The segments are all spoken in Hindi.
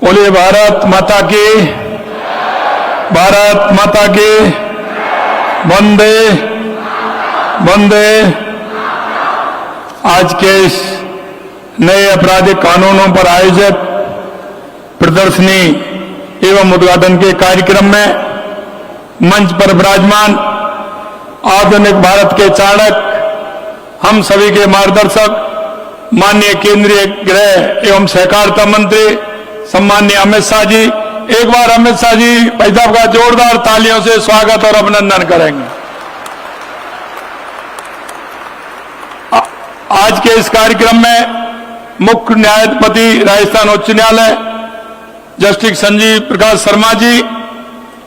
बोलिए भारत माता की, भारत माता की, वंदे वंदे। आज के इस नए आपराधिक कानूनों पर आयोजित प्रदर्शनी एवं उद्घाटन के कार्यक्रम में मंच पर विराजमान आधुनिक भारत के चाणक्य, हम सभी के मार्गदर्शक, माननीय केंद्रीय गृह एवं सहकारिता मंत्री सम्माननीय अमित शाह जी, एक बार अमित शाह जी भाई साहब का जोरदार तालियों से स्वागत और अभिनंदन करेंगे। आज के इस कार्यक्रम में मुख्य न्यायाधिपति राजस्थान उच्च न्यायालय जस्टिस संजीव प्रकाश शर्मा जी,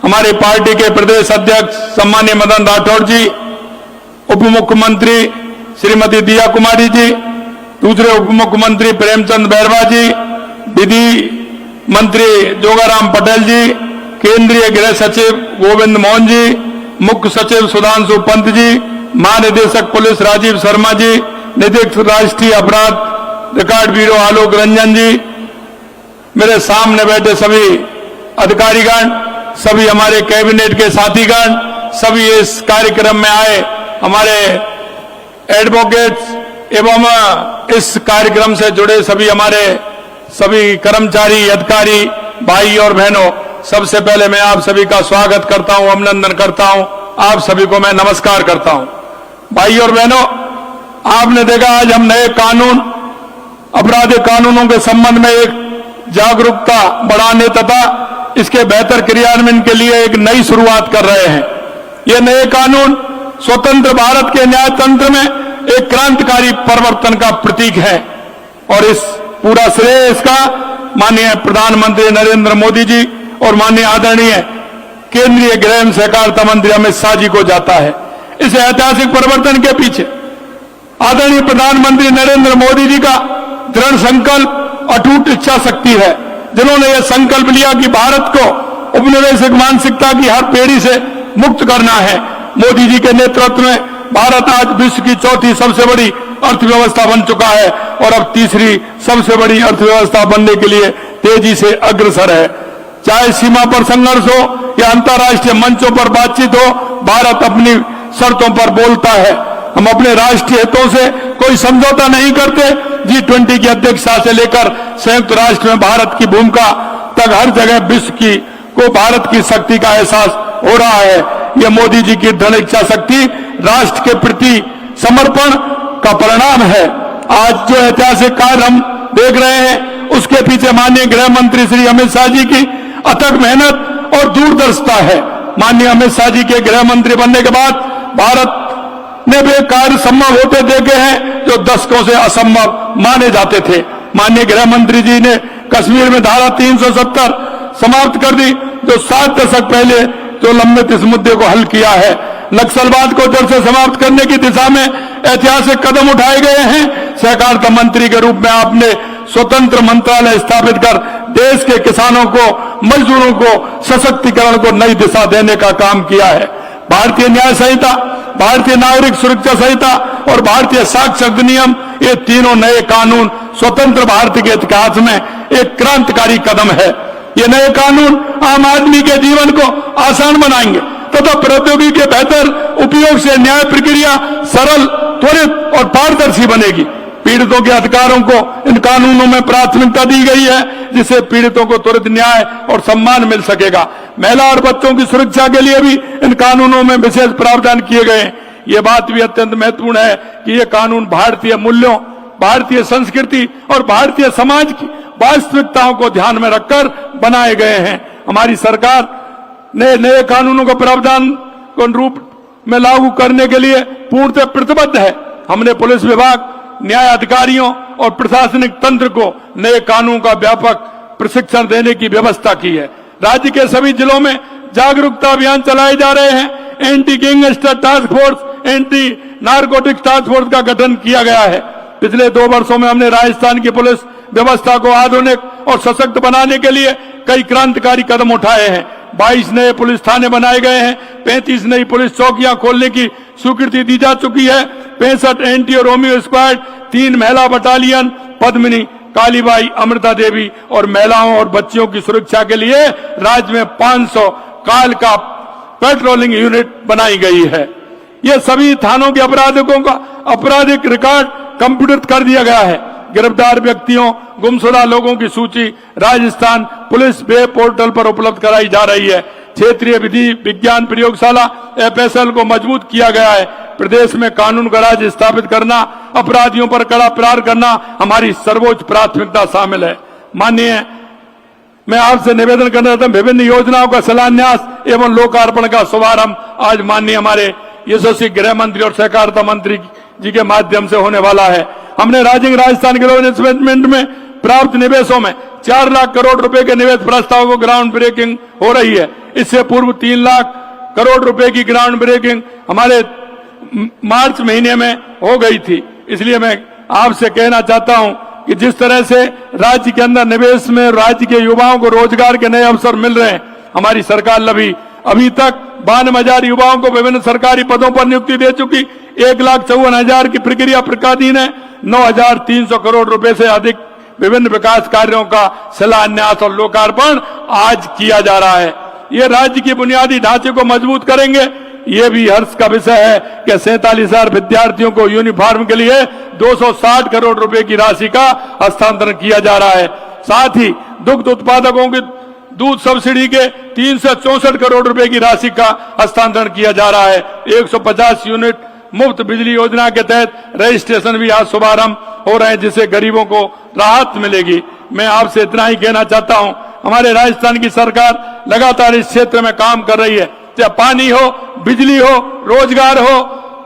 हमारे पार्टी के प्रदेश अध्यक्ष सम्माननीय मदन राठौड़ जी, उप मुख्यमंत्री श्रीमती दिया कुमारी जी, दूसरे उप मुख्यमंत्री प्रेमचंद बैरवा जी, विधि मंत्री जोगाराम पटेल जी, केंद्रीय गृह सचिव गोविंद मोहन जी, मुख्य सचिव सुधांशु पंत जी, महानिदेशक पुलिस राजीव शर्मा जी, निदेशक राष्ट्रीय अपराध रिकॉर्ड ब्यूरो आलोक रंजन जी, मेरे सामने बैठे सभी अधिकारीगण, सभी हमारे कैबिनेट के साथीगण, सभी इस कार्यक्रम में आए हमारे एडवोकेट्स एवं इस कार्यक्रम से जुड़े सभी कर्मचारी, अधिकारी, भाई और बहनों, सबसे पहले मैं आप सभी का स्वागत करता हूं, अभिनंदन करता हूं, आप सभी को मैं नमस्कार करता हूं। भाई और बहनों, आपने देखा आज हम नए कानून, आपराधिक कानूनों के संबंध में एक जागरूकता बढ़ाने तथा इसके बेहतर क्रियान्वयन के लिए एक नई शुरुआत कर रहे हैं। ये नए कानून स्वतंत्र भारत के न्यायतंत्र में एक क्रांतिकारी परिवर्तन का प्रतीक है और इस पूरा श्रेय इसका माननीय प्रधानमंत्री नरेंद्र मोदी जी और माननीय आदरणीय केंद्रीय गृह एवं सहकारिता मंत्री अमित शाह जी को जाता है। इस ऐतिहासिक परिवर्तन के पीछे आदरणीय प्रधानमंत्री नरेंद्र मोदी जी का दृढ़ संकल्प, अटूट इच्छा शक्ति है, जिन्होंने यह संकल्प लिया कि भारत को उपनिवेशिक मानसिकता की हर पेड़ी से मुक्त करना है। मोदी जी के नेतृत्व में भारत आज विश्व की चौथी सबसे बड़ी अर्थव्यवस्था बन चुका है और अब तीसरी सबसे बड़ी अर्थव्यवस्था बनने के लिए तेजी से अग्रसर है। चाहे सीमा पर संघर्ष हो या अंतर्राष्ट्रीय मंचों पर बातचीत हो, भारत अपनी शर्तों पर बोलता है। हम अपने राष्ट्रीय हितों से कोई समझौता नहीं करते। G20 की अध्यक्षता से लेकर संयुक्त राष्ट्र में भारत की भूमिका तक हर जगह विश्व को भारत की शक्ति का एहसास हो रहा है। यह मोदी जी की दृढ़ इच्छा शक्ति, राष्ट्र के प्रति समर्पण का परिणाम है। आज जो ऐतिहासिक कार्य हम देख रहे हैं, उसके पीछे माननीय गृह मंत्री श्री अमित शाह जी की अथक मेहनत और दूरदर्शिता है। माननीय अमित शाह जी के गृह मंत्री बनने के बाद भारत ने वे कार्य संभव होते देखे हैं जो दशकों से असंभव माने जाते थे। माननीय गृह मंत्री जी ने कश्मीर में धारा 370 समाप्त कर दी, जो 7 दशक पहले जो लंबित इस मुद्दे को हल किया है। नक्सलवाद को जड़ से समाप्त करने की दिशा में ऐतिहासिक कदम उठाए गए हैं। सहकारिता मंत्री के रूप में आपने स्वतंत्र मंत्रालय स्थापित कर देश के किसानों को, मजदूरों को सशक्तिकरण को नई दिशा देने का काम किया है। भारतीय न्याय संहिता, भारतीय नागरिक सुरक्षा संहिता और भारतीय साक्ष्य अधिनियम, ये तीनों नए कानून स्वतंत्र भारत के इतिहास में एक क्रांतिकारी कदम है। ये नए कानून आम आदमी के जीवन को आसान बनाएंगे तथा प्रौद्योगिकी के बेहतर उपयोग से न्याय प्रक्रिया सरल, त्वरित और पारदर्शी बनेगी। पीड़ितों के अधिकारों को इन कानूनों में प्राथमिकता दी गई है, जिससे पीड़ितों को त्वरित न्याय और सम्मान मिल सकेगा। महिला और बच्चों की सुरक्षा के लिए भी इन कानूनों में विशेष प्रावधान किए गए हैं। ये बात भी अत्यंत महत्वपूर्ण है कि ये कानून भारतीय मूल्यों, भारतीय संस्कृति और भारतीय समाज की वास्तविकताओं को ध्यान में रखकर बनाए गए हैं। हमारी सरकार नए कानूनों का प्रावधान को रूप में लागू करने के लिए पूर्णतः प्रतिबद्ध है। हमने पुलिस विभाग, न्याय अधिकारियों और प्रशासनिक तंत्र को नए कानून का व्यापक प्रशिक्षण देने की व्यवस्था की है। राज्य के सभी जिलों में जागरूकता अभियान चलाए जा रहे हैं। Anti gangster task force, anti narcotics task force का गठन किया गया है। पिछले 2 वर्षों में हमने राजस्थान की पुलिस व्यवस्था को आधुनिक और सशक्त बनाने के लिए कई क्रांतिकारी कदम उठाए हैं। 22 नए पुलिस थाने बनाए गए हैं। 35 नई पुलिस चौकियां खोलने की स्वीकृति दी जा चुकी है। 65 एंटी और रोमियो स्क्वाड, 3 महिला बटालियन, पद्मिनी कालीबाई, अमृता देवी और महिलाओं और बच्चियों की सुरक्षा के लिए राज्य में 500 काल का पेट्रोलिंग यूनिट बनाई गई है। ये सभी थानों के अपराधियों का आपराधिक रिकॉर्ड कंप्यूटर कर दिया गया है। गिरफ्तार व्यक्तियों, गुमशुदा लोगों की सूची राजस्थान पुलिस वेब पोर्टल पर उपलब्ध कराई जा रही है। क्षेत्रीय विधि विज्ञान प्रयोगशाला FSL को मजबूत किया गया है। प्रदेश में कानून का राज स्थापित करना, अपराधियों पर कड़ा प्रहार करना हमारी सर्वोच्च प्राथमिकता शामिल है। माननीय, मैं आपसे निवेदन करना चाहता हूं, विभिन्न योजनाओं का शिलान्यास एवं लोकार्पण का शुभारंभ आज माननीय हमारे यशस्वी गृह मंत्री और सहकारिता मंत्री जी के माध्यम से होने वाला है। हमने राजस्थान ग्लोबल इन्वेस्टमेंट में प्राप्त निवेशों में 4 लाख करोड़ रुपए के निवेश प्रस्ताव को ग्राउंड ब्रेकिंग हो रही है। इससे पूर्व 3 लाख करोड़ रुपए की ग्राउंड ब्रेकिंग हमारे मार्च महीने में हो गई थी। इसलिए मैं आपसे कहना चाहता हूं कि जिस तरह से राज्य के अंदर निवेश में राज्य के युवाओं को रोजगार के नए अवसर मिल रहे हैं, हमारी सरकार अभी तक 52,000 युवाओं को विभिन्न सरकारी पदों पर नियुक्ति दे चुकी। 1,54,000 की प्रक्रिया प्रकाधीन है। 9,300 करोड़ रुपए से अधिक विभिन्न विकास कार्यों का शिलान्यास और लोकार्पण आज किया जा रहा है। ये राज्य के बुनियादी ढांचे को मजबूत करेंगे। ये भी हर्ष का विषय है कि 47,000 विद्यार्थियों को यूनिफॉर्म के लिए 260 करोड़ रुपए की राशि का हस्तांतरण किया जा रहा है। साथ ही दुग्ध उत्पादकों की दूध सब्सिडी के 364 करोड़ रुपए की राशि का हस्तांतरण किया जा रहा है। 150 यूनिट मुफ्त बिजली योजना के तहत रजिस्ट्रेशन भी आज शुभारंभ हो रहे हैं, जिससे गरीबों को राहत मिलेगी। मैं आपसे इतना ही कहना चाहता हूं, हमारे राजस्थान की सरकार लगातार इस क्षेत्र में काम कर रही है। चाहे पानी हो, बिजली हो, रोजगार हो,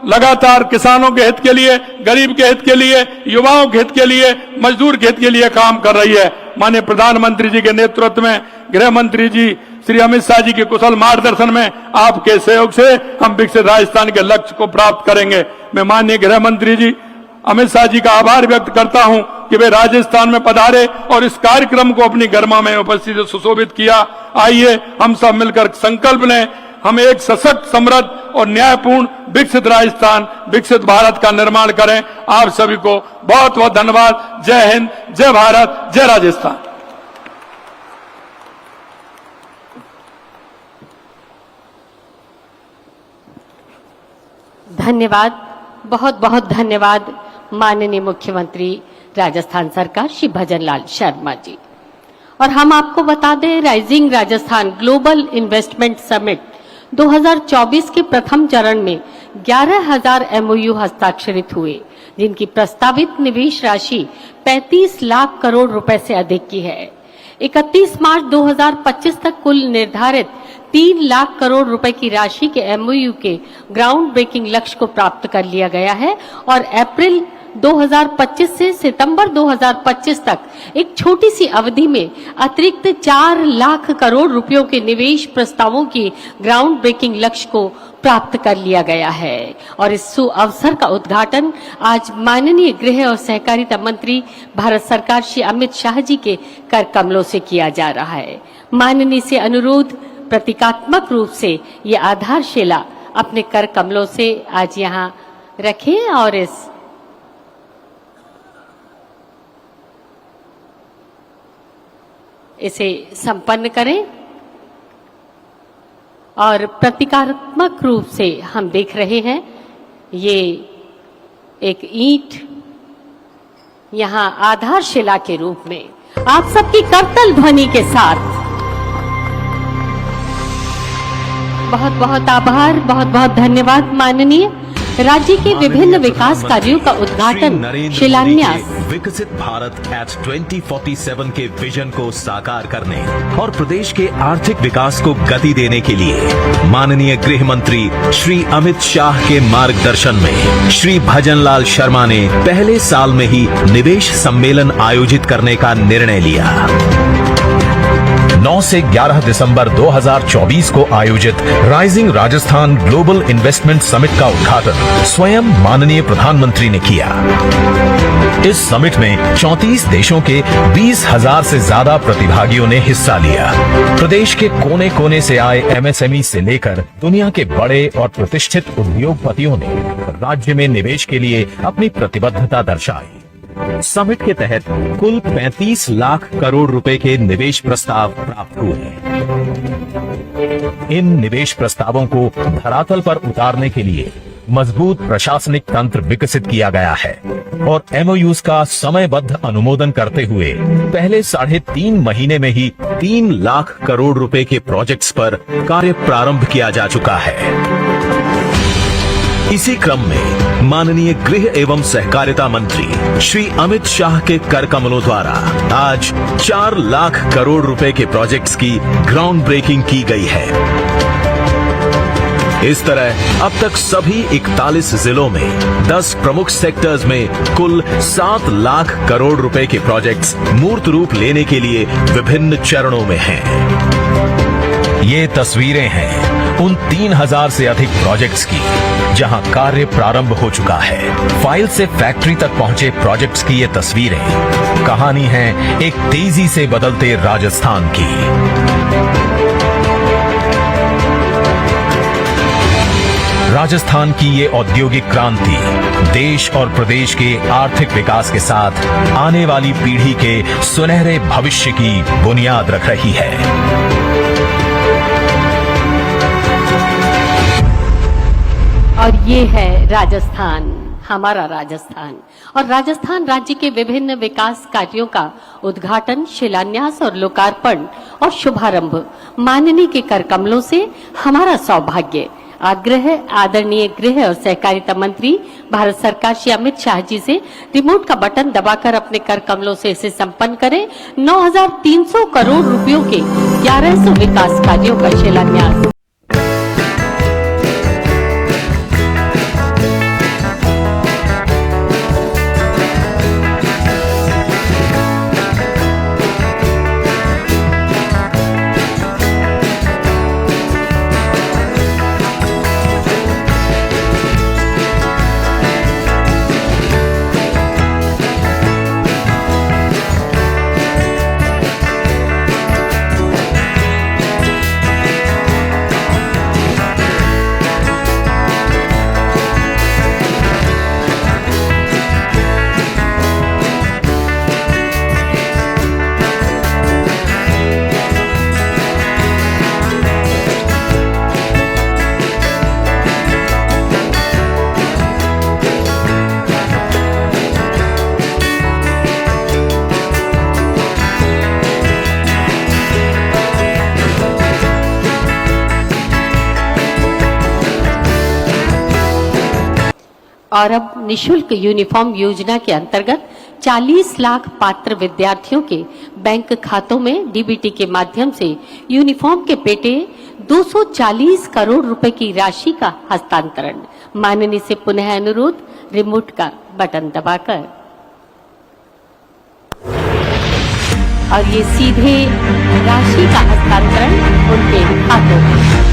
लगातार किसानों के हित के लिए, गरीब के हित के लिए, युवाओं के हित के लिए, मजदूर के हित के लिए काम कर रही है। माननीय प्रधानमंत्री जी के नेतृत्व में गृह मंत्री जी श्री अमित शाह जी के कुशल मार्गदर्शन में आपके सहयोग से हम विकसित राजस्थान के लक्ष्य को प्राप्त करेंगे। मैं माननीय गृह मंत्री जी अमित शाह जी का आभार व्यक्त करता हूं कि वे राजस्थान में पधारे और इस कार्यक्रम को अपनी गरिमा में उपस्थिति से सुशोभित किया। आइए हम सब मिलकर संकल्प लें, हम एक सशक्त, समृद्ध और न्यायपूर्ण विकसित राजस्थान, विकसित भारत का निर्माण करें। आप सभी को बहुत बहुत धन्यवाद। जय हिंद, जय भारत, जय राजस्थान। धन्यवाद, बहुत बहुत धन्यवाद माननीय मुख्यमंत्री राजस्थान सरकार श्री भजनलाल शर्मा जी। और हम आपको बता दें, rising Rajasthan global investment summit 2024 के प्रथम चरण में 11,000 MOU हस्ताक्षरित हुए, जिनकी प्रस्तावित निवेश राशि 35 लाख करोड़ रुपए से अधिक की है। 31 मार्च 2025 तक कुल निर्धारित 3 लाख करोड़ रुपए की राशि के MOU के ग्राउंड ब्रेकिंग लक्ष्य को प्राप्त कर लिया गया है और अप्रैल 2025 से सितंबर 2025 तक एक छोटी सी अवधि में अतिरिक्त 4 लाख करोड़ रुपयों के निवेश प्रस्तावों की ग्राउंड ब्रेकिंग लक्ष्य को प्राप्त कर लिया गया है। और इस अवसर का उद्घाटन आज माननीय गृह और सहकारिता मंत्री भारत सरकार श्री अमित शाह जी के कर कमलों से किया जा रहा है। माननीय से अनुरोध, प्रतीकात्मक रूप से ये आधारशिला अपने कर कमलों से आज यहाँ रखें और इसे संपन्न करें। और प्रतीकात्मक रूप से हम देख रहे हैं ये एक ईंट यहाँ आधारशिला के रूप में आप सबकी करतल ध्वनि के साथ बहुत बहुत आभार, बहुत बहुत धन्यवाद। माननीय राज्य के विभिन्न विकास कार्यों का उद्घाटन, शिलान्यास विकसित भारत एट 2047 के विजन को साकार करने और प्रदेश के आर्थिक विकास को गति देने के लिए माननीय गृह मंत्री श्री अमित शाह के मार्गदर्शन में श्री भजनलाल शर्मा ने पहले साल में ही निवेश सम्मेलन आयोजित करने का निर्णय लिया। 9 से 11 दिसंबर 2024 को आयोजित rising Rajasthan global investment summit का उद्घाटन स्वयं माननीय प्रधानमंत्री ने किया। इस समिट में 34 देशों के 20,000 से ज्यादा प्रतिभागियों ने हिस्सा लिया। प्रदेश के कोने कोने से आए MSME से लेकर दुनिया के बड़े और प्रतिष्ठित उद्योगपतियों ने राज्य में निवेश के लिए अपनी प्रतिबद्धता दर्शाई। समिट के तहत कुल 35 लाख करोड़ रुपए के निवेश प्रस्ताव प्राप्त हुए। इन निवेश प्रस्तावों को धरातल पर उतारने के लिए मजबूत प्रशासनिक तंत्र विकसित किया गया है और एमओयूज का समयबद्ध अनुमोदन करते हुए पहले 3.5 महीने में ही 3 लाख करोड़ रुपए के प्रोजेक्ट्स पर कार्य प्रारंभ किया जा चुका है। इसी क्रम में माननीय गृह एवं सहकारिता मंत्री श्री अमित शाह के कर कमलों द्वारा आज 4 लाख करोड़ रुपए के प्रोजेक्ट्स की ग्राउंड ब्रेकिंग की गई है। इस तरह अब तक सभी 41 जिलों में 10 प्रमुख सेक्टर्स में कुल 7 लाख करोड़ रुपए के प्रोजेक्ट्स मूर्त रूप लेने के लिए विभिन्न चरणों में हैं। ये तस्वीरें हैं उन 3000 से अधिक प्रोजेक्ट्स की जहां कार्य प्रारंभ हो चुका है। फाइल से फैक्ट्री तक पहुंचे प्रोजेक्ट्स की ये तस्वीरें कहानी है एक तेजी से बदलते राजस्थान की। राजस्थान की ये औद्योगिक क्रांति देश और प्रदेश के आर्थिक विकास के साथ आने वाली पीढ़ी के सुनहरे भविष्य की बुनियाद रख रही है। और ये है राजस्थान, हमारा राजस्थान। और राजस्थान राज्य के विभिन्न विकास कार्यों का उद्घाटन, शिलान्यास और लोकार्पण और शुभारंभ माननीय के कर कमलों से हमारा सौभाग्य। आग्रह आदरणीय गृह और सहकारिता मंत्री भारत सरकार श्री अमित शाह जी से रिमोट का बटन दबाकर अपने कर कमलों से इसे संपन्न करें। 9,300 करोड़ रुपयों के 1100 विकास कार्यों का शिलान्यास। और अब निशुल्क यूनिफॉर्म योजना के अंतर्गत 40 लाख पात्र विद्यार्थियों के बैंक खातों में डीबीटी के माध्यम से यूनिफॉर्म के पेटे 240 करोड़ रुपए की राशि का हस्तांतरण। माननीय से पुनः अनुरोध रिमोट का बटन दबाकर। और ये सीधे राशि का हस्तांतरण उनके खातों में।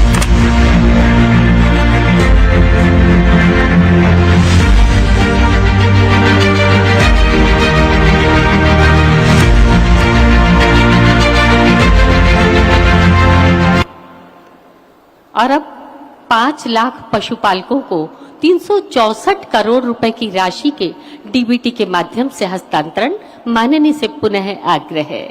और अब 5 लाख पशुपालकों को 364 करोड़ रुपए की राशि के डीबीटी के माध्यम से हस्तांतरण। माननीय से पुनः आग्रह है।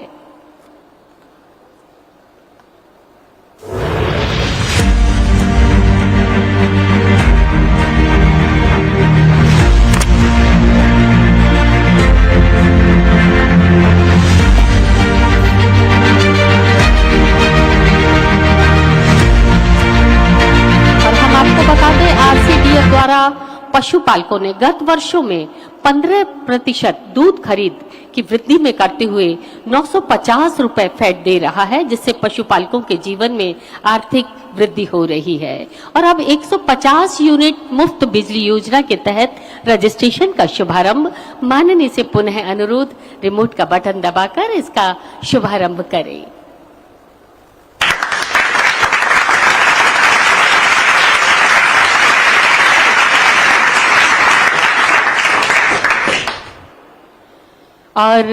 द्वारा पशुपालकों ने गत वर्षों में 15% दूध खरीद की वृद्धि में करते हुए 950 रुपए फैट दे रहा है, जिससे पशुपालकों के जीवन में आर्थिक वृद्धि हो रही है। और अब 150 यूनिट मुफ्त बिजली योजना के तहत रजिस्ट्रेशन का शुभारंभ। माननीय से पुनः अनुरोध रिमोट का बटन दबाकर इसका शुभारंभ करें। और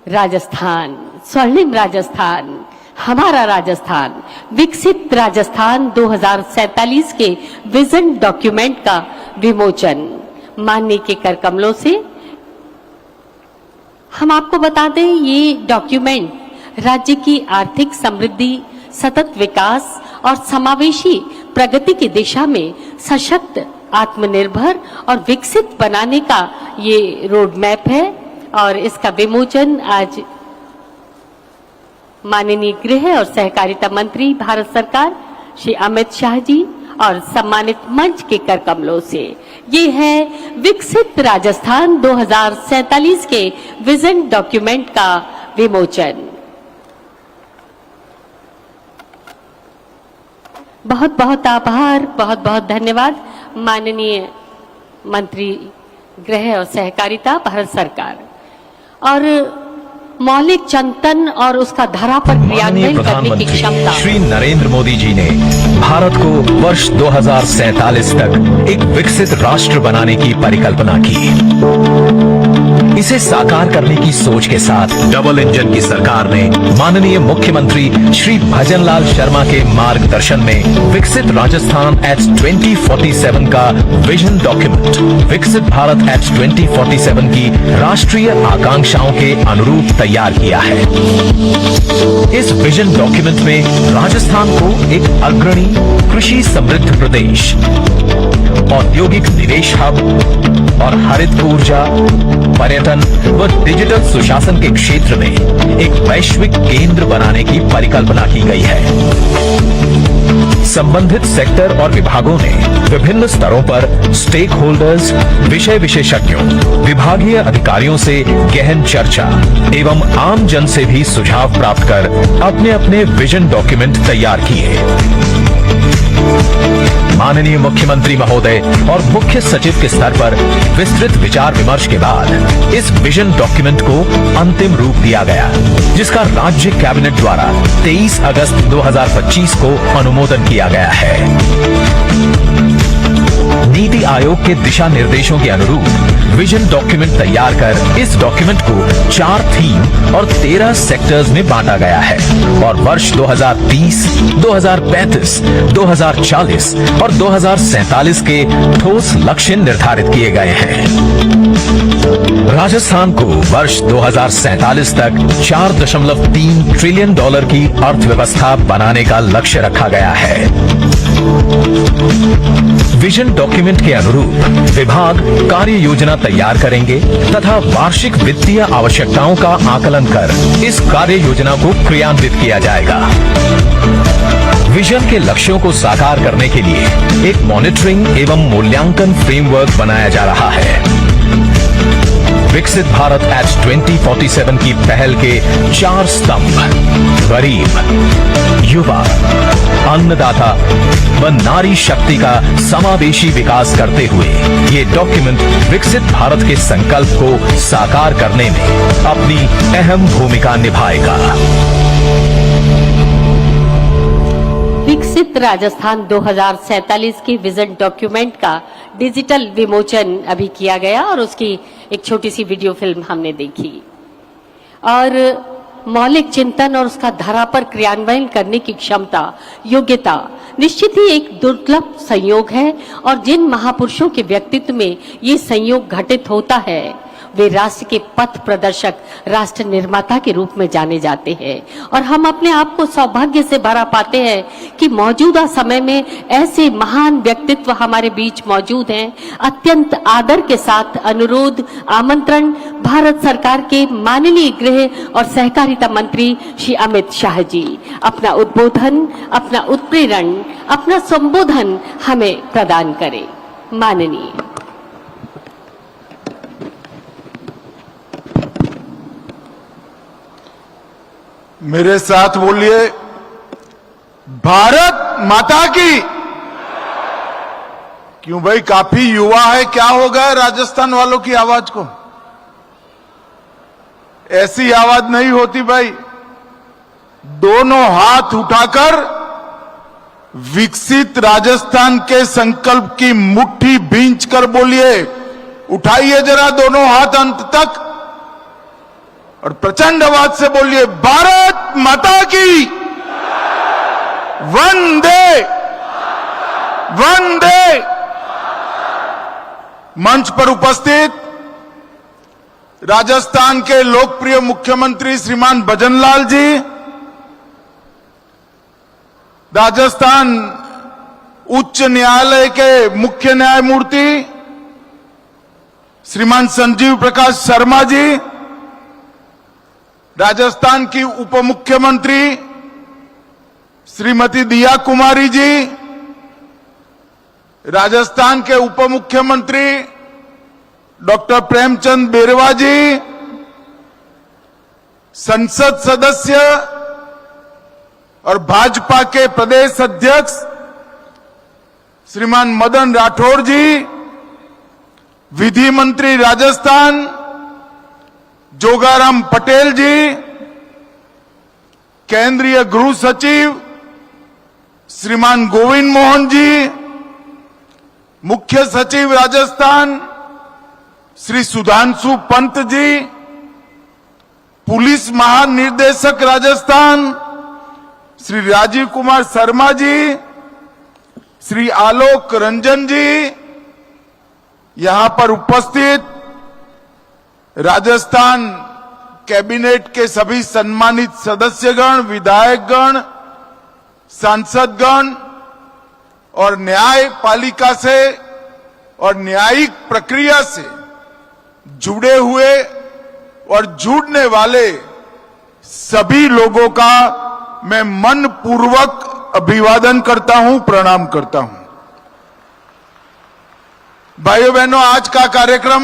राजस्थान, स्वर्णिम राजस्थान, हमारा राजस्थान, विकसित राजस्थान 2047 के विजन डॉक्यूमेंट का विमोचन। माननीय के कर कमलों से हम आपको बता दें ये डॉक्यूमेंट राज्य की आर्थिक समृद्धि, सतत विकास और समावेशी प्रगति की दिशा में सशक्त, आत्मनिर्भर और विकसित बनाने का ये रोड मैप है और इसका विमोचन आज माननीय गृह और सहकारिता मंत्री भारत सरकार श्री अमित शाह जी और सम्मानित मंच के कर कमलों से ये है विकसित राजस्थान 2047 के विजन डॉक्यूमेंट का विमोचन। बहुत बहुत आभार, बहुत बहुत धन्यवाद माननीय मंत्री गृह और सहकारिता भारत सरकार। और मौलिक चिंतन और उसका धरा पर माननीय क्रियान्वयन करने की प्रधानमंत्री क्षमता श्री नरेंद्र मोदी जी ने भारत को वर्ष 2047 तक एक विकसित राष्ट्र बनाने की परिकल्पना की। इसे साकार करने की सोच के साथ डबल इंजन की सरकार ने माननीय मुख्यमंत्री श्री भजनलाल शर्मा के मार्गदर्शन में विकसित राजस्थान एट 2047 का विजन डॉक्यूमेंट, विकसित भारत एट 2047 की राष्ट्रीय आकांक्षाओं के अनुरूप तैयार किया है। इस विजन डॉक्यूमेंट में राजस्थान को एक अग्रणी कृषि समृद्ध प्रदेश, औद्योगिक निवेश हब और हरित ऊर्जा, पर्यटन व डिजिटल सुशासन के क्षेत्र में एक वैश्विक केंद्र बनाने की परिकल्पना की गई है। संबंधित सेक्टर और विभागों ने विभिन्न स्तरों पर स्टेक होल्डर्स, विषय विशेषज्ञों, विभागीय अधिकारियों से गहन चर्चा एवं आम जन से भी सुझाव प्राप्त कर अपने अपने विजन डॉक्यूमेंट तैयार किए। माननीय मुख्यमंत्री महोदय और मुख्य सचिव के स्तर पर विस्तृत विचार विमर्श के बाद इस विजन डॉक्यूमेंट को अंतिम रूप दिया गया, जिसका राज्य कैबिनेट द्वारा 23 अगस्त 2025 को अनुमोदन किया गया है। नीति आयोग के दिशा निर्देशों के अनुरूप विजन डॉक्यूमेंट तैयार कर इस डॉक्यूमेंट को 4 थीम और 13 सेक्टर्स में बांटा गया है और वर्ष 2030, 2035, 2040 और 2047 के ठोस लक्ष्य निर्धारित किए गए हैं। राजस्थान को वर्ष 2047 तक 4.3 ट्रिलियन डॉलर की अर्थव्यवस्था बनाने का लक्ष्य रखा गया है। विजन डॉक्यूमेंट के अनुरूप विभाग कार्य योजना तैयार करेंगे तथा वार्षिक वित्तीय आवश्यकताओं का आकलन कर इस कार्य योजना को क्रियान्वित किया जाएगा। विजन के लक्ष्यों को साकार करने के लिए एक मॉनिटरिंग एवं मूल्यांकन फ्रेमवर्क बनाया जा रहा है। विकसित भारत एट 2047 की पहल के 4 स्तंभ गरीब, युवा, अन्नदाता व नारी शक्ति का समावेशी विकास करते हुए ये डॉक्यूमेंट विकसित भारत के संकल्प को साकार करने में अपनी अहम भूमिका निभाएगा। विकसित राजस्थान 2047 के विजन डॉक्यूमेंट का डिजिटल विमोचन अभी किया गया और उसकी एक छोटी सी वीडियो फिल्म हमने देखी। और मौलिक चिंतन और उसका धरा पर क्रियान्वयन करने की क्षमता, योग्यता निश्चित ही एक दुर्लभ संयोग है और जिन महापुरुषों के व्यक्तित्व में ये संयोग घटित होता है वे राष्ट्र के पथ प्रदर्शक, राष्ट्र निर्माता के रूप में जाने जाते हैं। और हम अपने आप को सौभाग्य से भरा पाते हैं कि मौजूदा समय में ऐसे महान व्यक्तित्व हमारे बीच मौजूद हैं। अत्यंत आदर के साथ अनुरोध, आमंत्रण भारत सरकार के माननीय गृह और सहकारिता मंत्री श्री अमित शाह जी अपना उद्बोधन, अपना उत्प्रेरण, अपना संबोधन हमें प्रदान करें। माननीय मेरे साथ बोलिए, भारत माता की। क्यों भाई, काफी युवा है, क्या हो गया राजस्थान वालों की आवाज को? ऐसी आवाज नहीं होती भाई। दोनों हाथ उठाकर विकसित राजस्थान के संकल्प की मुट्ठी भींच कर बोलिए। उठाइए जरा दोनों हाथ अंत तक और प्रचंड आवाज से बोलिए, भारत माता की। वंदे वंदे। मंच पर उपस्थित राजस्थान के लोकप्रिय मुख्यमंत्री श्रीमान भजनलाल जी, राजस्थान उच्च न्यायालय के मुख्य न्यायमूर्ति श्रीमान संजीव प्रकाश शर्मा जी, राजस्थान की उप मुख्यमंत्री श्रीमती दिया कुमारी जी, राजस्थान के उप मुख्यमंत्री डॉक्टर प्रेमचंद बेरवा जी, संसद सदस्य और भाजपा के प्रदेश अध्यक्ष श्रीमान मदन राठौर जी, विधि मंत्री राजस्थान जोगाराम पटेल जी, केंद्रीय गृह सचिव श्रीमान गोविंद मोहन जी, मुख्य सचिव राजस्थान श्री सुधांशु पंत जी, पुलिस महानिदेशक राजस्थान श्री राजीव कुमार शर्मा जी, श्री आलोक रंजन जी, यहां पर उपस्थित राजस्थान कैबिनेट के सभी सम्मानित सदस्यगण, विधायकगण, सांसदगण और न्यायपालिका से और न्यायिक प्रक्रिया से जुड़े हुए और जुड़ने वाले सभी लोगों का मैं मन पूर्वक अभिवादन करता हूं, प्रणाम करता हूं। भाइयों बहनों, आज का कार्यक्रम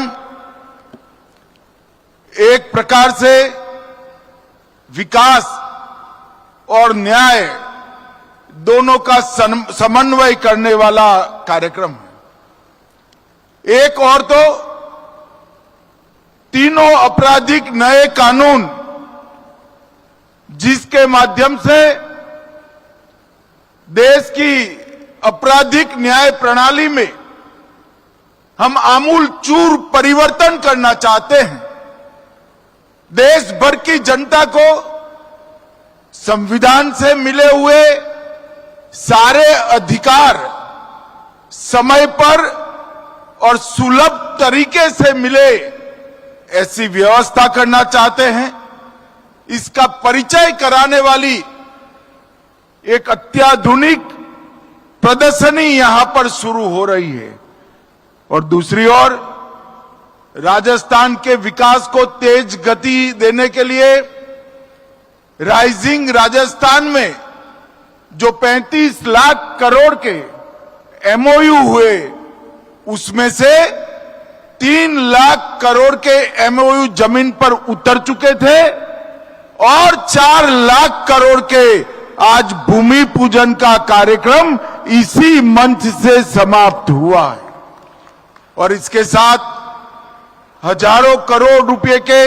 एक प्रकार से विकास और न्याय दोनों का समन्वय करने वाला कार्यक्रम है। एक और तो तीनों आपराधिक नए कानून जिसके माध्यम से देश की आपराधिक न्याय प्रणाली में हम आमूल चूर परिवर्तन करना चाहते हैं। देश भर की जनता को संविधान से मिले हुए सारे अधिकार समय पर और सुलभ तरीके से मिले ऐसी व्यवस्था करना चाहते हैं। इसका परिचय कराने वाली एक अत्याधुनिक प्रदर्शनी यहां पर शुरू हो रही है और दूसरी ओर राजस्थान के विकास को तेज गति देने के लिए राइजिंग राजस्थान में जो 35 लाख करोड़ के एमओयू हुए, उसमें से 3 लाख करोड़ के एमओयू जमीन पर उतर चुके थे और 4 लाख करोड़ के आज भूमि पूजन का कार्यक्रम इसी मंच से समाप्त हुआ है। और इसके साथ हजारों करोड़ रुपए के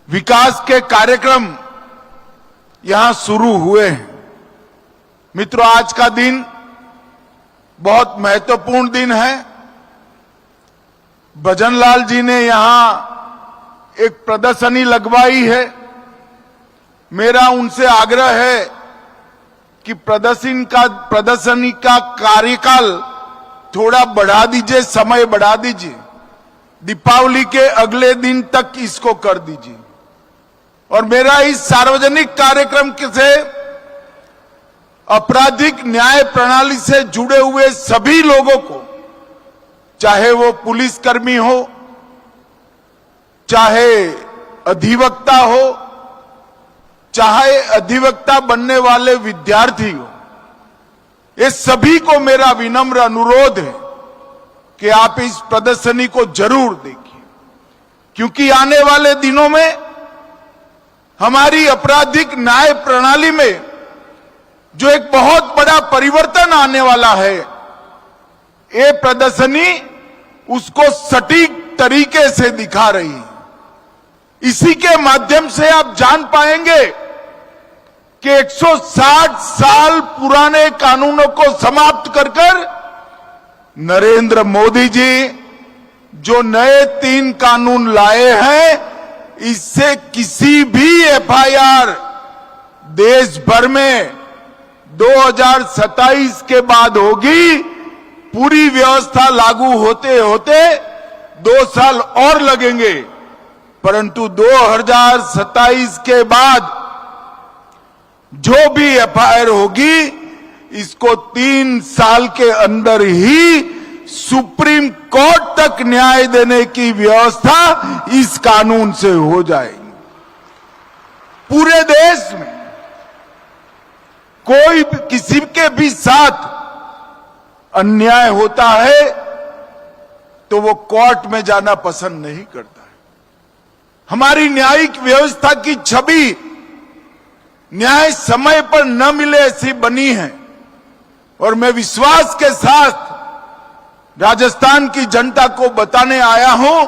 विकास के कार्यक्रम यहां शुरू हुए हैं। मित्रों, आज का दिन बहुत महत्वपूर्ण दिन है। भजनलाल जी ने यहां एक प्रदर्शनी लगवाई है। मेरा उनसे आग्रह है कि प्रदर्शनी का कार्यकाल थोड़ा बढ़ा दीजिए, समय बढ़ा दीजिए, दीपावली के अगले दिन तक इसको कर दीजिए। और मेरा इस सार्वजनिक कार्यक्रम से आपराधिक न्याय प्रणाली से जुड़े हुए सभी लोगों को, चाहे वो पुलिसकर्मी हो, चाहे अधिवक्ता हो, चाहे अधिवक्ता बनने वाले विद्यार्थी हो, ये सभी को मेरा विनम्र अनुरोध है कि आप इस प्रदर्शनी को जरूर देखिए, क्योंकि आने वाले दिनों में हमारी आपराधिक न्याय प्रणाली में जो एक बहुत बड़ा परिवर्तन आने वाला है, ये प्रदर्शनी उसको सटीक तरीके से दिखा रही है। इसी के माध्यम से आप जान पाएंगे कि 160 साल पुराने कानूनों को समाप्त कर नरेंद्र मोदी जी जो नए 3 कानून लाए हैं, इससे किसी भी एफआईआर देश भर में 2027 के बाद होगी। पूरी व्यवस्था लागू होते होते 2 साल और लगेंगे, परंतु 2027 के बाद जो भी एफआईआर होगी इसको 3 साल के अंदर ही सुप्रीम कोर्ट तक न्याय देने की व्यवस्था इस कानून से हो जाएगी। पूरे देश में कोई किसी के भी साथ अन्याय होता है तो वो कोर्ट में जाना पसंद नहीं करता है। हमारी न्यायिक व्यवस्था की छवि न्याय समय पर न मिले ऐसी बनी है, और मैं विश्वास के साथ राजस्थान की जनता को बताने आया हूं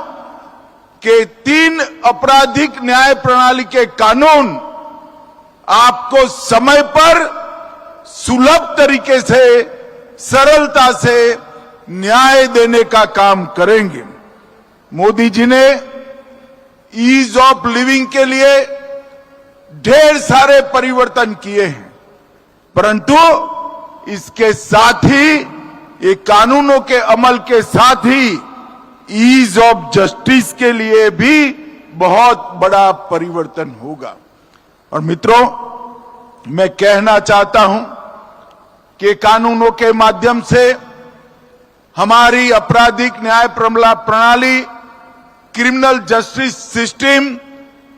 कि 3 आपराधिक न्याय प्रणाली के कानून आपको समय पर सुलभ तरीके से, सरलता से न्याय देने का काम करेंगे। मोदी जी ने ईज ऑफ लिविंग के लिए ढेर सारे परिवर्तन किए हैं, परंतु इसके साथ ही ये कानूनों के अमल के साथ ही ईज ऑफ जस्टिस के लिए भी बहुत बड़ा परिवर्तन होगा। और मित्रों, मैं कहना चाहता हूं कि कानूनों के माध्यम से हमारी आपराधिक न्याय प्रणाली, क्रिमिनल जस्टिस सिस्टम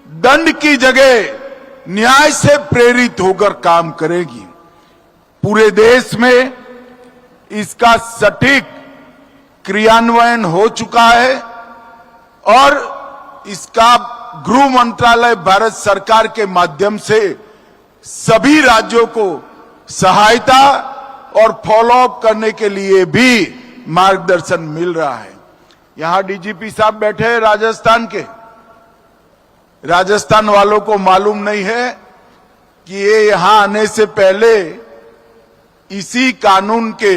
दंड की जगह न्याय से प्रेरित होकर काम करेगी। पूरे देश में इसका सटीक क्रियान्वयन हो चुका है और इसका गृह मंत्रालय भारत सरकार के माध्यम से सभी राज्यों को सहायता और फॉलोअप करने के लिए भी मार्गदर्शन मिल रहा है। यहां डीजीपी साहब बैठे हैं राजस्थान के। राजस्थान वालों को मालूम नहीं है कि ये यहां आने से पहले इसी कानून के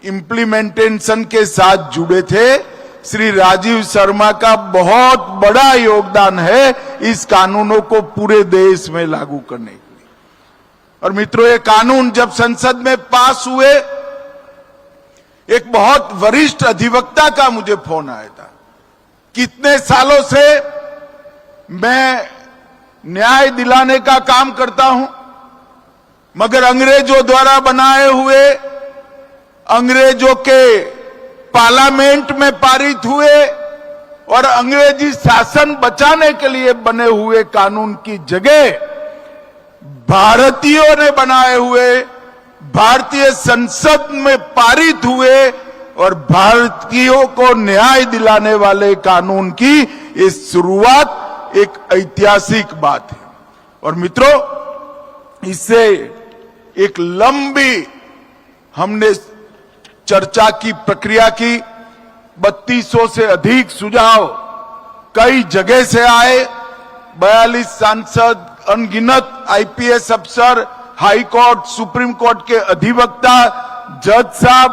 इम्प्लीमेंटेशन के साथ जुड़े थे। श्री राजीव शर्मा का बहुत बड़ा योगदान है इस कानूनों को पूरे देश में लागू करने के लिए। और मित्रों, ये कानून जब संसद में पास हुए, एक बहुत वरिष्ठ अधिवक्ता का मुझे फोन आया था। कितने सालों से मैं न्याय दिलाने का काम करता हूं, मगर अंग्रेजों द्वारा बनाए हुए, अंग्रेजों के पार्लियामेंट में पारित हुए और अंग्रेजी शासन बचाने के लिए बने हुए कानून की जगह भारतीयों ने बनाए हुए, भारतीय संसद में पारित हुए और भारतीयों को न्याय दिलाने वाले कानून की ये शुरुआत एक ऐतिहासिक बात है। और मित्रों, इससे एक लंबी हमने चर्चा की प्रक्रिया की। 3200 से अधिक सुझाव कई जगह से आए। 42 सांसद, अनगिनत आईपीएस अफसर, हाई कोर्ट, सुप्रीम कोर्ट के अधिवक्ता, जज साहब,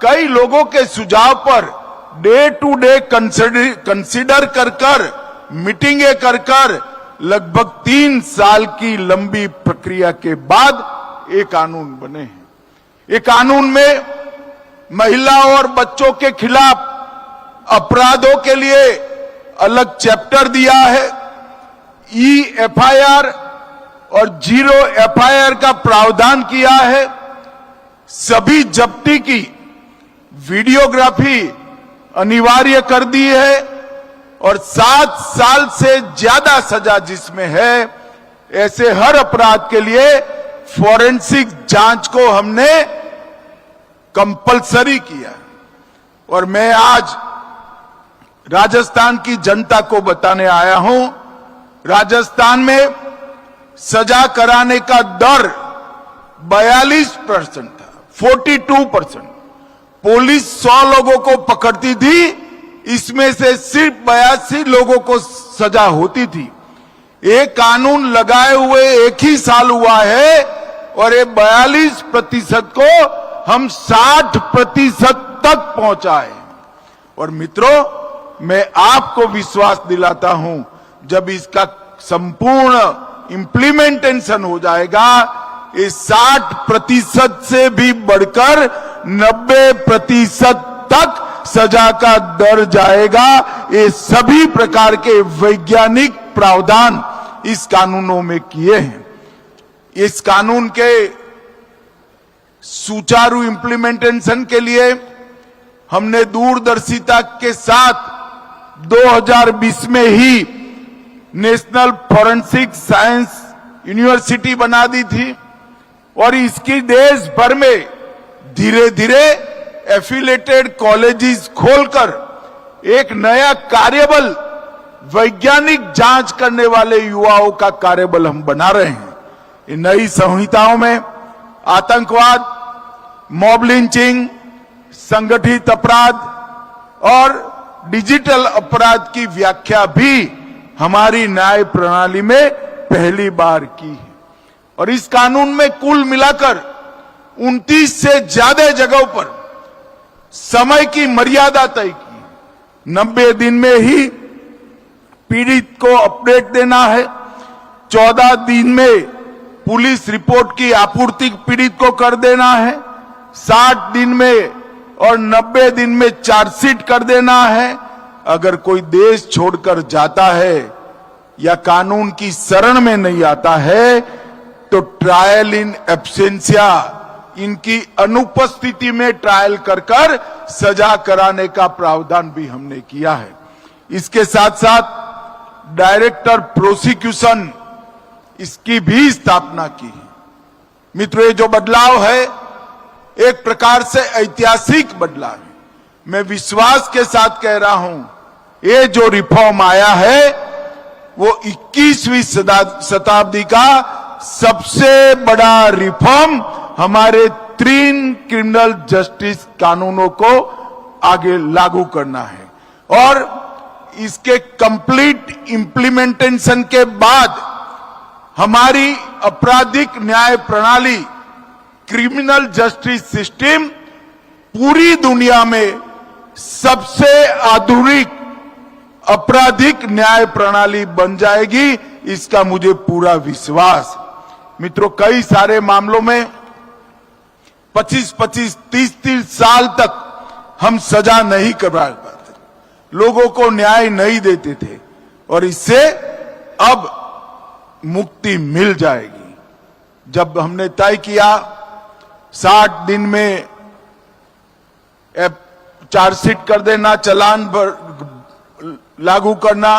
कई लोगों के सुझाव per day to day consider कर मीटिंगें कर लगभग 3 साल की लंबी प्रक्रिया के बाद ये कानून बने हैं। ये कानून में महिला और बच्चों के खिलाफ अपराधों के लिए अलग चैप्टर दिया है। एफआईआर और 0 एफआईआर का प्रावधान किया है। सभी जब्ती की वीडियोग्राफी अनिवार्य कर दी है और 7 साल से ज्यादा सजा जिसमें है, ऐसे हर अपराध के लिए फॉरेंसिक जांच को हमने कंपलसरी किया। और मैं आज राजस्थान की जनता को बताने आया हूं, राजस्थान में सजा कराने का दर 42% था, 42%। पुलिस 100 लोगों को पकड़ती थी, इसमें से सिर्फ 82 लोगों को सजा होती थी। ये कानून लगाए हुए 1 ही साल हुआ है और ये 42% को हम 60% तक पहुंचाए। और मित्रों, मैं आपको विश्वास दिलाता हूं, जब इसका संपूर्ण इंप्लीमेंटेशन हो जाएगा, ये 60% से भी बढ़कर 90% तक सजा का दर जाएगा। ये सभी प्रकार के वैज्ञानिक प्रावधान इस कानूनों में किए हैं। इस कानून के सुचारू इंप्लीमेंटेशन के लिए हमने दूरदर्शिता के साथ 2020 में ही नेशनल फॉरेंसिक साइंस यूनिवर्सिटी बना दी थी और इसकी देश भर में धीरे धीरे एफिलेटेड कॉलेजेस खोलकर एक नया कार्यबल, वैज्ञानिक जांच करने वाले युवाओं का कार्यबल हम बना रहे हैं। इन नई संहिताओं में आतंकवाद, मॉब लिंचिंग, संगठित अपराध और डिजिटल अपराध की व्याख्या भी हमारी न्याय प्रणाली में पहली बार की है। और इस कानून में कुल मिलाकर 29 से ज्यादा जगहों पर समय की मर्यादा तय की। 90 दिन में ही पीड़ित को अपडेट देना है, 14 दिन में पुलिस रिपोर्ट की आपूर्ति पीड़ित को कर देना है, 60 दिन में और 90 दिन में चार्जशीट कर देना है। अगर कोई देश छोड़कर जाता है या कानून की शरण में नहीं आता है तो ट्रायल इन एब्सेंशिया, इनकी अनुपस्थिति में ट्रायल कर सजा कराने का प्रावधान भी हमने किया है। इसके साथ साथ डायरेक्टर प्रोसिक्यूशन, इसकी भी स्थापना की है। मित्रों, ये जो बदलाव है एक प्रकार से ऐतिहासिक बदलाव है। मैं विश्वास के साथ कह रहा हूं, ये जो रिफॉर्म आया है वो 21वीं शताब्दी का सबसे बड़ा रिफॉर्म हमारे 3 क्रिमिनल जस्टिस कानूनों को आगे लागू करना है। और इसके कंप्लीट इंप्लीमेंटेशन के बाद हमारी आपराधिक न्याय प्रणाली, क्रिमिनल जस्टिस सिस्टम पूरी दुनिया में सबसे आधुनिक आपराधिक न्याय प्रणाली बन जाएगी, इसका मुझे पूरा विश्वास। मित्रों, कई सारे मामलों में 25-25, 30-30 साल तक हम सजा नहीं करवा पाते, लोगों को न्याय नहीं देते थे और इससे अब मुक्ति मिल जाएगी। जब हमने तय किया 60 दिन में चार्जशीट कर देना, चालान लागू करना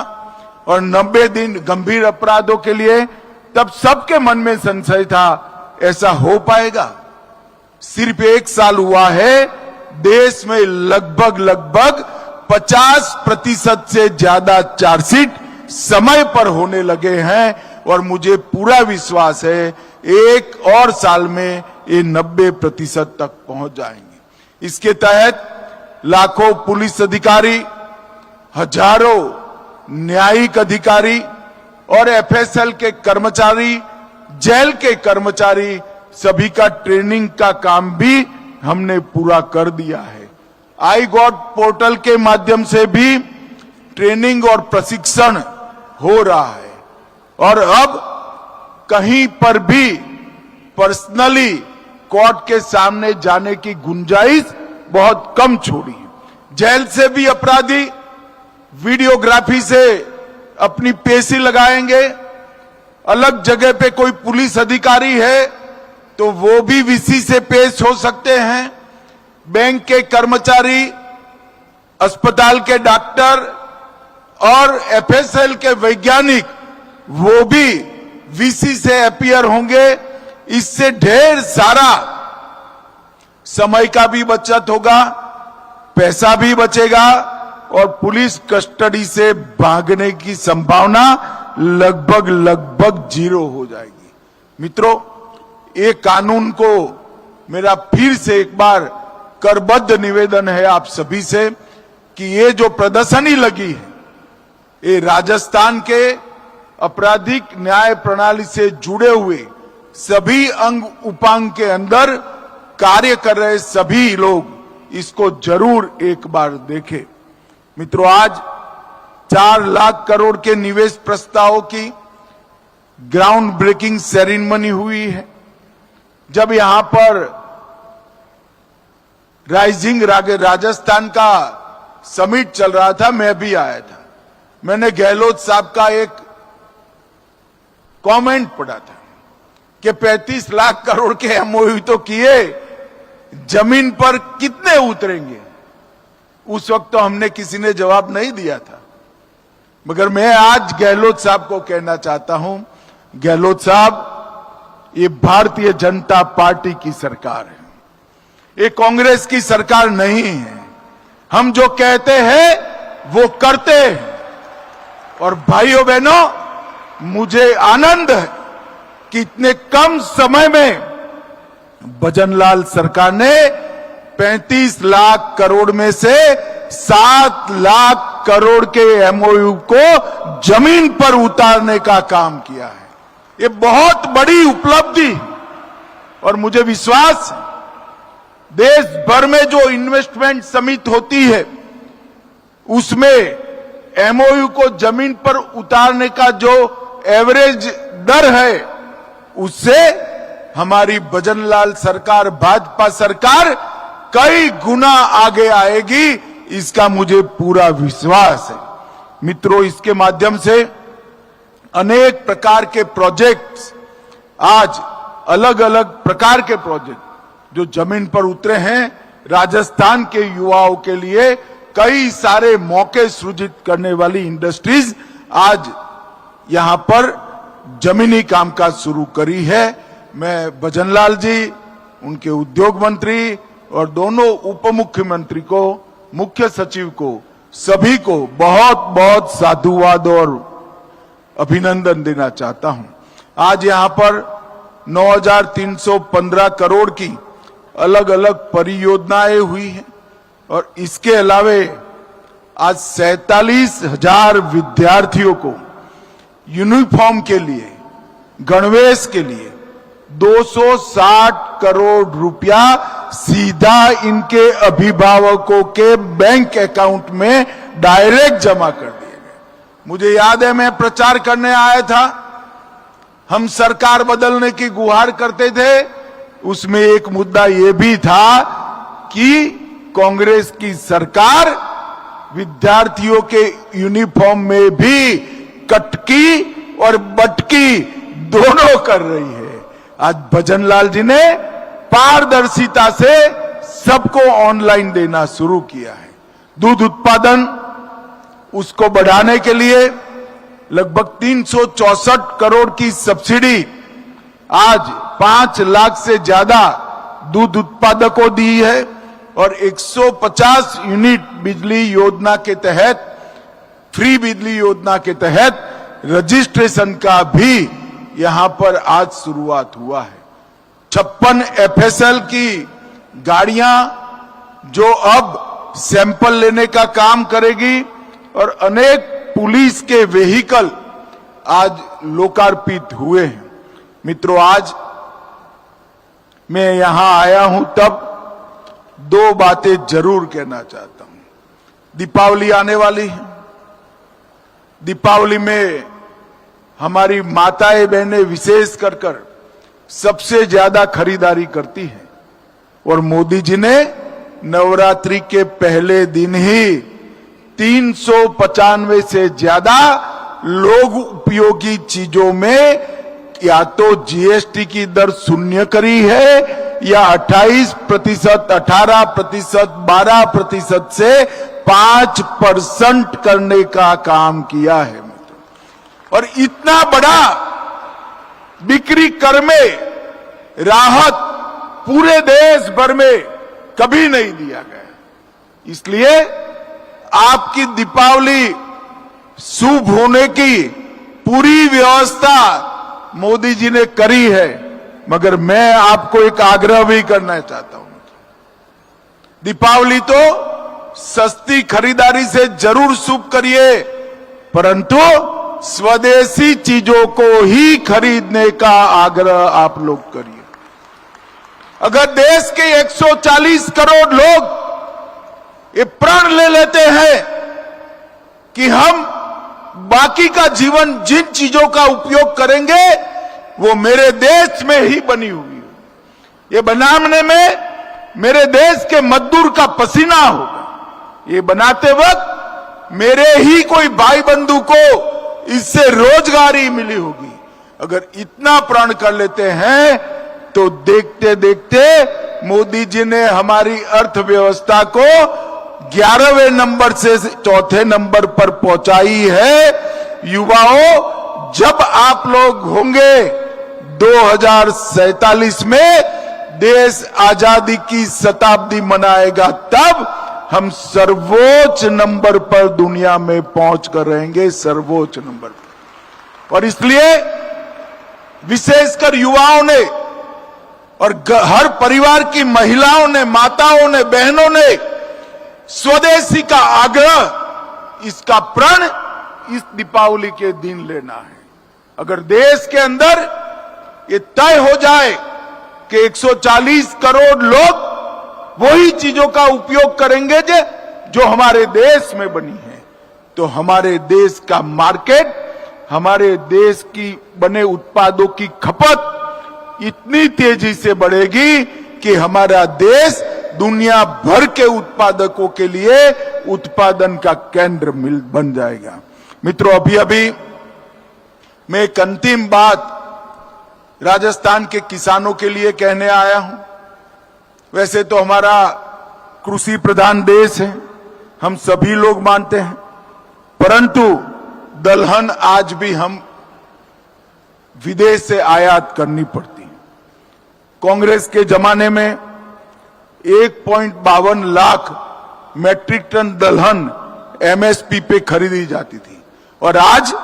और 90 दिन गंभीर अपराधों के लिए, तब सबके मन में संशय था ऐसा हो पाएगा। सिर्फ 1 साल हुआ है, देश में लगभग 50% से ज्यादा चार्जशीट समय पर होने लगे हैं और मुझे पूरा विश्वास है 1 और साल में ये 90% तक पहुंच जाएंगे। इसके तहत लाखों पुलिस अधिकारी, हजारों न्यायिक अधिकारी और एफएसएल के कर्मचारी, जेल के कर्मचारी, सभी का ट्रेनिंग का काम भी हमने पूरा कर दिया है। आई गॉट पोर्टल के माध्यम से भी ट्रेनिंग और प्रशिक्षण हो रहा है और अब कहीं पर भी पर्सनली कोर्ट के सामने जाने की गुंजाइश बहुत कम छोड़ी है। जेल से भी अपराधी वीडियोग्राफी से अपनी पेशी लगाएंगे। अलग जगह पे कोई पुलिस अधिकारी है तो वो भी वीसी से पेश हो सकते हैं। बैंक के कर्मचारी, अस्पताल के डॉक्टर और एफएसएल के वैज्ञानिक वो भी वीसी से अपीयर होंगे। इससे ढेर सारा समय का भी बचत होगा, पैसा भी बचेगा और पुलिस कस्टडी से भागने की संभावना लगभग 0 हो जाएगी। मित्रों, ये कानून को मेरा फिर से एक बार करबद्ध निवेदन है आप सभी से कि ये जो प्रदर्शनी लगी है ये राजस्थान के आपराधिक न्याय प्रणाली से जुड़े हुए सभी अंग उपांग के अंदर कार्य कर रहे सभी लोग इसको जरूर एक बार देखें। मित्रों, आज 4 लाख करोड़ के निवेश प्रस्तावों की ग्राउंड ब्रेकिंग सेरेमनी हुई है। जब यहां पर राइजिंग राजस्थान का समिट चल रहा था, मैं भी आया था। मैंने गहलोत साहब का एक कमेंट पढ़ा था कि 35 लाख करोड़ के एमओयू तो किए, जमीन पर कितने उतरेंगे। उस वक्त तो हमने किसी ने जवाब नहीं दिया था, मगर मैं आज गहलोत साहब को कहना चाहता हूं, गहलोत साहब, ये भारतीय जनता पार्टी की सरकार है, ये कांग्रेस की सरकार नहीं है। हम जो कहते हैं वो करते हैं। और भाइयों बहनों, मुझे आनंद है कि इतने कम समय में भजनलाल सरकार ने 35 लाख करोड़ में से 7 लाख करोड़ के एमओयू को जमीन पर उतारने का काम किया है। ये बहुत बड़ी उपलब्धि और मुझे विश्वास है देश भर में जो इन्वेस्टमेंट समिट होती है उसमें एमओयू को जमीन पर उतारने का जो एवरेज दर है उससे हमारी भजनलाल सरकार, भाजपा सरकार कई गुना आगे आएगी, इसका मुझे पूरा विश्वास है। मित्रों, इसके माध्यम से अनेक प्रकार के प्रोजेक्ट्स, आज अलग अलग प्रकार के प्रोजेक्ट जो जमीन पर उतरे हैं, राजस्थान के युवाओं के लिए कई सारे मौके सृजित करने वाली इंडस्ट्रीज आज यहां पर जमीनी कामकाज शुरू करी है। मैं भजनलाल जी, उनके उद्योग मंत्री और दोनों उप मुख्यमंत्री को, मुख्य सचिव को, सभी को बहुत बहुत साधुवाद और अभिनंदन देना चाहता हूं। आज यहां पर 9,315 करोड़ की अलग अलग परियोजनाएं हुई हैं और इसके अलावे आज 47,000 विद्यार्थियों को यूनिफॉर्म के लिए, गणवेश के लिए 260 करोड़ रुपया सीधा इनके अभिभावकों के बैंक अकाउंट में डायरेक्ट जमा कर दिए गए। मुझे याद है, मैं प्रचार करने आया था, हम सरकार बदलने की गुहार करते थे, उसमें एक मुद्दा यह भी था कि कांग्रेस की सरकार विद्यार्थियों के यूनिफॉर्म में भी कटकी और बटकी दोनों कर रही है। आज भजनलाल जी ने पारदर्शिता से सबको ऑनलाइन देना शुरू किया है। दूध उत्पादन, उसको बढ़ाने के लिए लगभग 364 करोड़ की सब्सिडी आज 5 लाख से ज्यादा दूध उत्पादकों दी है और 150 यूनिट बिजली योजना के तहत, फ्री बिजली योजना के तहत रजिस्ट्रेशन का भी यहां पर आज शुरुआत हुआ है। 56 एफएसएल की गाड़ियां जो अब सैंपल लेने का काम करेगी और अनेक पुलिस के व्हीकल आज लोकार्पित हुए हैं। मित्रों, आज मैं यहां आया हूं तब 2 बातें जरूर कहना चाहता हूं। दीपावली आने वाली है। दीपावली में हमारी माताएं बहनें विशेष कर सबसे ज्यादा खरीदारी करती हैं और मोदी जी ने नवरात्रि के पहले दिन ही 395 से ज्यादा लोग उपयोगी चीजों में या तो जीएसटी की दर शून्य करी है या 28%, 18%, 12% से 5% करने का काम किया है। और इतना बड़ा बिक्री कर में राहत पूरे देश भर में कभी नहीं दिया गया। इसलिए आपकी दीपावली शुभ होने की पूरी व्यवस्था मोदी जी ने करी है, मगर मैं आपको एक आग्रह भी करना चाहता हूं। दीपावली तो सस्ती खरीदारी से जरूर शुभ करिए, परंतु स्वदेशी चीजों को ही खरीदने का आग्रह आप लोग करिए। अगर देश के 140 करोड़ लोग ये प्रण ले लेते हैं कि हम बाकी का जीवन जिन चीजों का उपयोग करेंगे वो मेरे देश में ही बनी हुई है, ये बनाने में मेरे देश के मजदूर का पसीना होगा। ये बनाते वक्त मेरे ही कोई भाई बंधु को इससे रोजगारी मिली होगी। अगर इतना प्रण कर लेते हैं तो देखते देखते मोदी जी ने हमारी अर्थव्यवस्था को 11वें नंबर से 4थे नंबर पर पहुंचाई है। युवाओं, जब आप लोग होंगे 2047 में देश आजादी की शताब्दी मनाएगा, तब हम सर्वोच्च नंबर पर दुनिया में पहुंच कर रहेंगे, सर्वोच्च नंबर पर। और इसलिए विशेषकर युवाओं ने और हर परिवार की महिलाओं ने, माताओं ने, बहनों ने स्वदेशी का आग्रह, इसका प्रण इस दीपावली के दिन लेना है। अगर देश के अंदर ये तय हो जाए कि 140 करोड़ लोग वही चीजों का उपयोग करेंगे जो हमारे देश में बनी है, तो हमारे देश का मार्केट, हमारे देश की बने उत्पादों की खपत इतनी तेजी से बढ़ेगी कि हमारा देश दुनिया भर के उत्पादकों के लिए उत्पादन का केंद्र बन जाएगा। मित्रों, अभी अभी मैं एक अंतिम बात राजस्थान के किसानों के लिए कहने आया हूं। वैसे तो हमारा कृषि प्रधान देश है, हम सभी लोग मानते हैं, परंतु दलहन आज भी हम विदेश से आयात करनी पड़ती है। कांग्रेस के जमाने में 1.52 लाख मैट्रिक टन दलहन एमएसपी पे खरीदी जाती थी और आज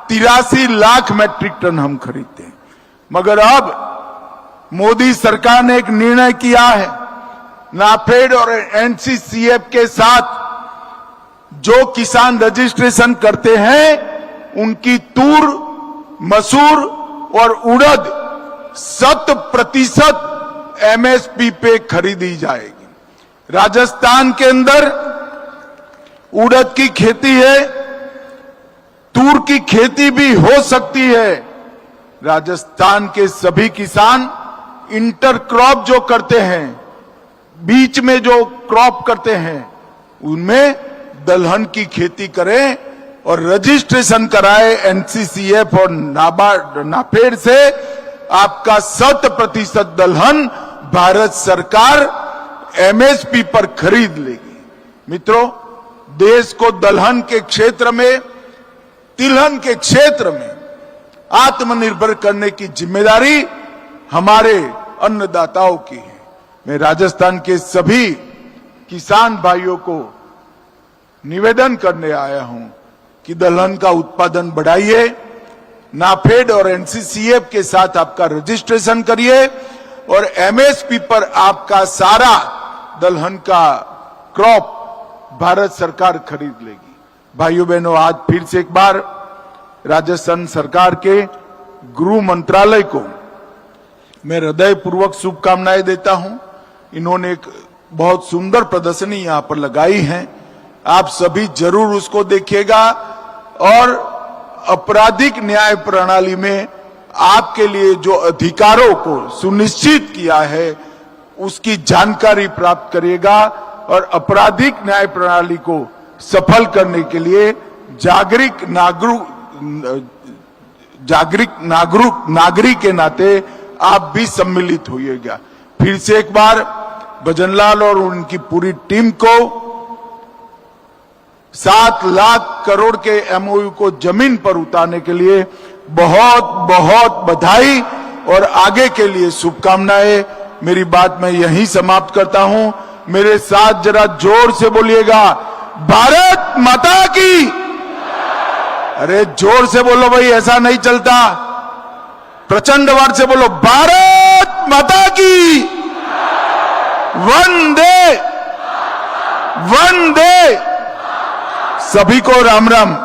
83 लाख मैट्रिक टन हम खरीदते हैं। मगर अब मोदी सरकार ने एक निर्णय किया है, नाफेड और एनसीसीएफ के साथ जो किसान रजिस्ट्रेशन करते हैं उनकी तूर, मसूर और उड़द 100% एमएसपी पे खरीदी जाएगी। राजस्थान के अंदर उड़द की खेती है, तूर की खेती भी हो सकती है। राजस्थान के सभी किसान इंटरक्रॉप जो करते हैं, बीच में जो क्रॉप करते हैं, उनमें दलहन की खेती करें और रजिस्ट्रेशन कराए एनसीसीएफ और नाफेड से। आपका 100% दलहन भारत सरकार एमएसपी पर खरीद लेगी। मित्रों, देश को दलहन के क्षेत्र में, तिलहन के क्षेत्र में आत्मनिर्भर करने की जिम्मेदारी हमारे अन्नदाताओं की है। मैं राजस्थान के सभी किसान भाइयों को निवेदन करने आया हूं कि दलहन का उत्पादन बढ़ाइए, नाफेड और एनसीसीएफ के साथ आपका रजिस्ट्रेशन करिए और एमएसपी पर आपका सारा दलहन का क्रॉप भारत सरकार खरीद लेगी। भाइयों बहनों, आज फिर से एक बार राजस्थान सरकार के गृह मंत्रालय को मैं हृदयपूर्वक शुभकामनाएं देता हूं। इन्होंने एक बहुत सुंदर प्रदर्शनी यहां पर लगाई है, आप सभी जरूर उसको देखिएगा और आपराधिक न्याय प्रणाली में आपके लिए जो अधिकारों को सुनिश्चित किया है उसकी जानकारी प्राप्त करिएगा और आपराधिक न्याय प्रणाली को सफल करने के लिए नागरिक के नाते आप भी सम्मिलित होइएगा। फिर से एक बार भजनलाल और उनकी पूरी टीम को 7 लाख करोड़ के एमओयू को जमीन पर उतारने के लिए बहुत बहुत बधाई और आगे के लिए शुभकामनाएं। मेरी बात मैं यहीं समाप्त करता हूं। मेरे साथ जरा जोर से बोलिएगा, भारत माता की। अरे जोर से बोलो भाई, ऐसा नहीं चलता। प्रचंड आवाज से बोलो, भारत माता की। वंदे वंदे। सभी को राम राम।